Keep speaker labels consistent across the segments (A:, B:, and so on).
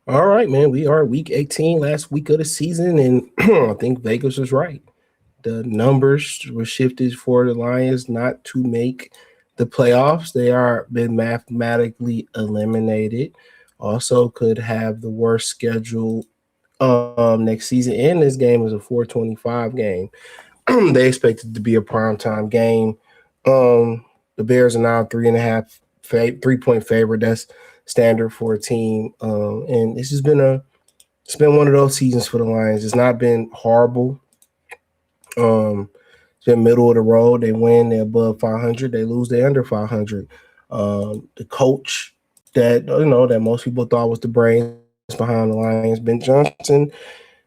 A: All right, man. We are week 18, last week of the season, and I think Vegas was right. The numbers were shifted for the Lions not to make the playoffs. They are been mathematically eliminated. Also, could have the worst schedule next season. And this game is a 425 game. They expect it to be a primetime game. The Bears are now 3.5 3-point favorite. That's standard for a team. And this has been it's been one of those seasons for the Lions. It's not been horrible. Um, it's been middle of the road. They win, they're above 500. They lose, they under 500. The coach that most people thought was the brains behind the Lions, Ben Johnson,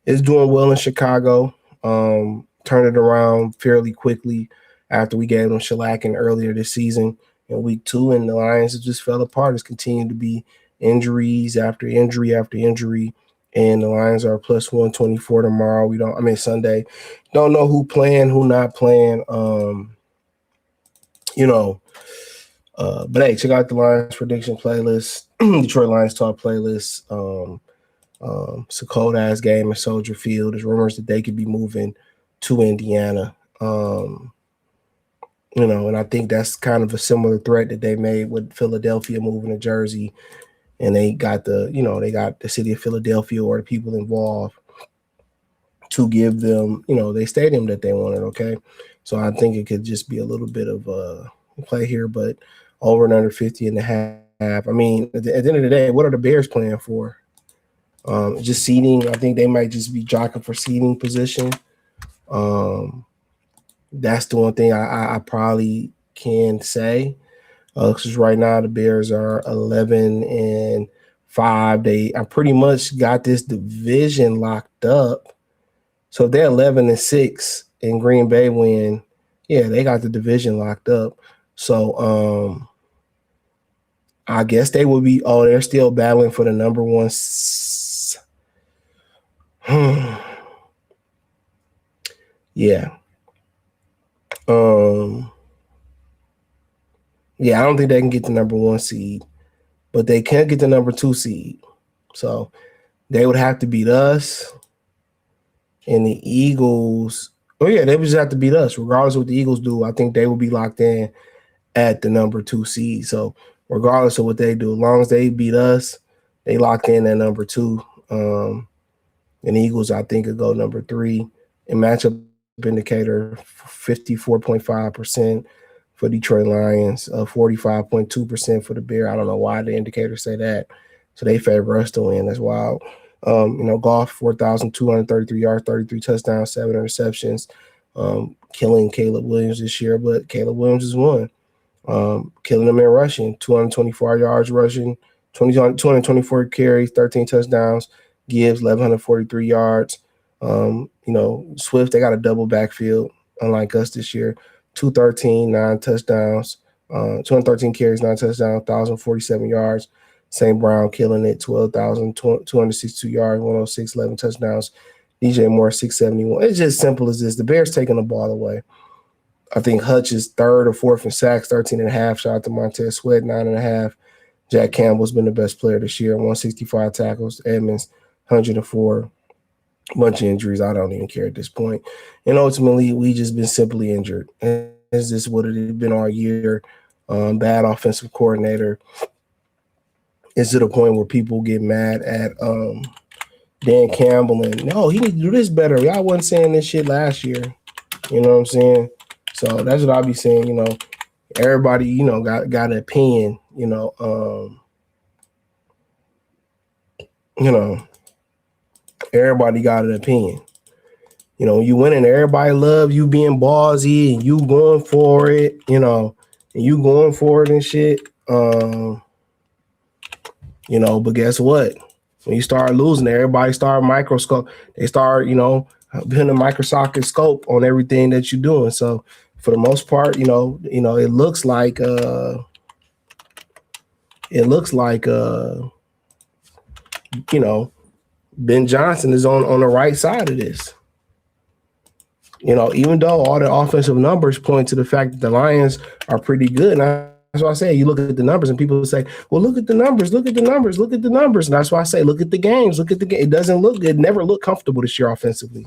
A: is doing well in Chicago. Turned it around fairly quickly after we gave them shellacking earlier this season in week two, and the Lions have just fell apart. It's continued to be injuries after injury after injury, and the Lions are plus 124 tomorrow. Sunday. Don't know who playing, who not playing. You know, but hey, check out the Lions prediction playlist, Detroit Lions talk playlist. It's a cold ass game at Soldier Field. There's rumors that they could be moving to Indiana. And I think that's kind of a similar threat that they made with Philadelphia moving to Jersey, and they got the city of Philadelphia or the people involved to give them, their stadium that they wanted. Okay, so I think it could just be a little bit of a play here, but over and under 50 and a half. I mean, at the end of the day, what are the Bears playing for? Just seating. I think they might just be jockeying for seating position. Um, that's the one thing I probably can say. Because right now the Bears are 11-5. I pretty much got this division locked up. So if they're 11-6 and Green Bay win, yeah, they got the division locked up. So I guess they will be. Oh, they're still battling for the number one. Yeah. Um. Yeah, I don't think they can get the number one seed, but they can get the number two seed. So they would have to beat us and the Eagles. Oh yeah, they would just have to beat us, regardless of what the Eagles do. I think they will be locked in at the number two seed. So regardless of what they do, as long as they beat us, they locked in at number two. And the Eagles, I think, could go number three. And matchup indicator, 54.5% for Detroit Lions, 45.2% for the Bear. I don't know why the indicators say that. So they favor us to win. That's wild. Golf, 4,233 yards, 33 touchdowns, 7 interceptions, killing Caleb Williams this year, but Caleb Williams has won. Killing them in rushing, 224 yards rushing, 224 carries, 13 touchdowns, Gibbs, 1,143 yards. Swift, they got a double backfield, unlike us this year. 213, 9 touchdowns, 213 carries, 9 touchdowns, 1,047 yards. St. Brown killing it, 12,262 yards, 106, 11 touchdowns. DJ Moore, 671. It's just simple as this. The Bears taking the ball away. I think Hutch is third or fourth in sacks, 13 and a half. Shout out to Montez Sweat, 9.5. Jack Campbell's been the best player this year, 165 tackles. Edmonds, 104. Bunch of injuries. I don't even care at this point. And ultimately, we just been simply injured. Is this what it has been all year? Bad offensive coordinator. It's to the point where people get mad at Dan Campbell and no, he need to do this better. Y'all wasn't saying this shit last year. You know what I'm saying? So that's what I'll be saying. Everybody, got an opinion. Everybody got an opinion. You winning, everybody love you being ballsy and you going for it, and you going for it and shit. But guess what? When you start losing, everybody start microscope. They start, putting a microscopic scope on everything that you're doing. So for the most part, it looks like Ben Johnson is on the right side of this. Even though all the offensive numbers point to the fact that the Lions are pretty good, and I think why I say you look at the numbers, and people say, "Well, look at the numbers, look at the numbers, look at the numbers." And that's why I say, look at the games, look at the game. It doesn't look good, never looked comfortable this year offensively.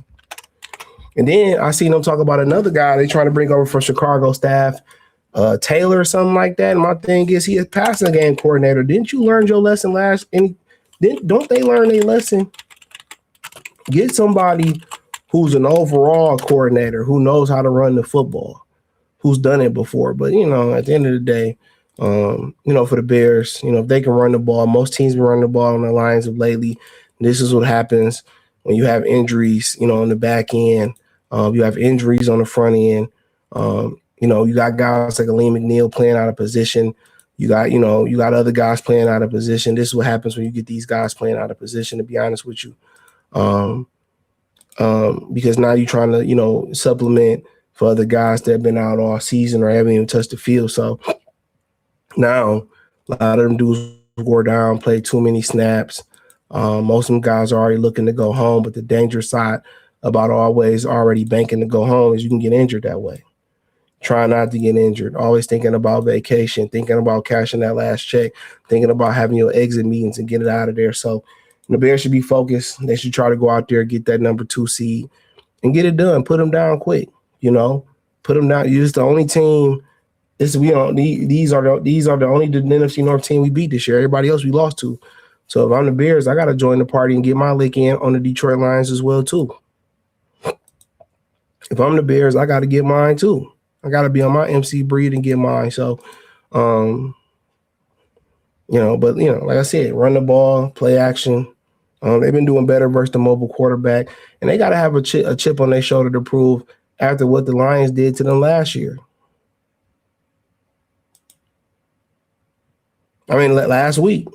A: And then I seen them talk about another guy they trying to bring over from Chicago staff, Taylor or something like that. And my thing is, he is passing game coordinator. Didn't you learn your lesson last? And don't they learn a lesson? Get somebody who's an overall coordinator who knows how to run the football, who's done it before. But, at the end of the day, for the Bears, if they can run the ball, most teams been running the ball on the lines of lately. This is what happens when you have injuries, on the back end. You have injuries on the front end. You got guys like Aleem McNeil playing out of position. You got other guys playing out of position. This is what happens when you get these guys playing out of position, to be honest with you. Because now you're trying to, supplement for other guys that have been out all season or haven't even touched the field. So now a lot of them dudes go down, play too many snaps. Most of them guys are already looking to go home, but the dangerous side about always already banking to go home is you can get injured that way. Try not to get injured. Always thinking about vacation, thinking about cashing that last check, thinking about having your exit meetings and get it out of there. So the Bears should be focused. They should try to go out there, get that number 2 seed, and get it done. Put them down quick. Put them down. You're just the only team. These are the only NFC North team we beat this year. Everybody else we lost to. So if I'm the Bears, I got to join the party and get my lick in on the Detroit Lions as well too. If I'm the Bears, I got to get mine too. I got to be on my MC breed and get mine. So, like I said, run the ball, play action. They've been doing better versus the mobile quarterback, and they got to have a chip on their shoulder to prove after what the Lions did to them last year. I mean, last week.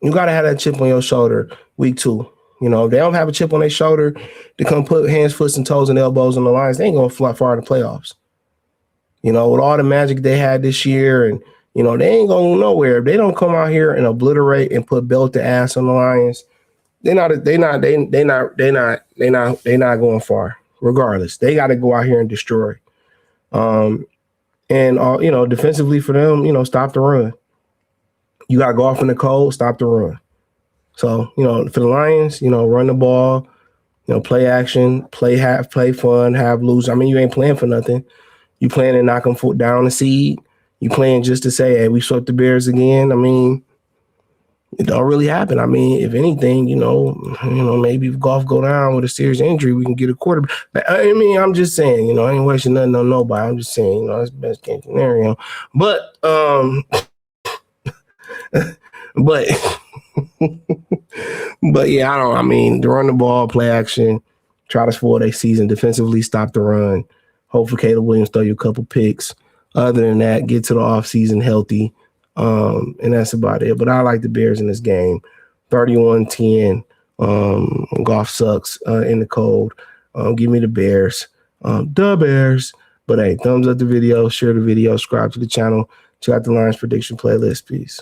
A: You got to have that chip on your shoulder week 2. If they don't have a chip on their shoulder to come put hands, foot, and toes and elbows on the Lions, they ain't going to fly far in the playoffs. With all the magic they had this year, and, they ain't going nowhere. If they don't come out here and obliterate and put belt to ass on the Lions, they're not going far. Regardless, they got to go out here and destroy. Defensively for them, stop the run. You got to go off in the cold, stop the run. So, for the Lions, run the ball, play action, play fun, have lose. I mean, you ain't playing for nothing. You playing to knock them down the seed. You playing just to say, hey, we swept the Bears again. I mean, it don't really happen. I mean, if anything, maybe if Goff go down with a serious injury, we can get a quarterback. I mean, I'm just saying, I ain't wasting nothing on nobody. I'm just saying, that's the best case scenario. But but yeah, to run the ball, play action, try to spoil their season, defensively stop the run. Hopefully Caleb Williams throw you a couple picks. Other than that, get to the offseason healthy. And that's about it. But I like the Bears in this game. 31-10. Goff sucks in the cold. Give me the Bears. The Bears. But hey, thumbs up the video, share the video, subscribe to the channel. Check out the Lions prediction playlist. Peace.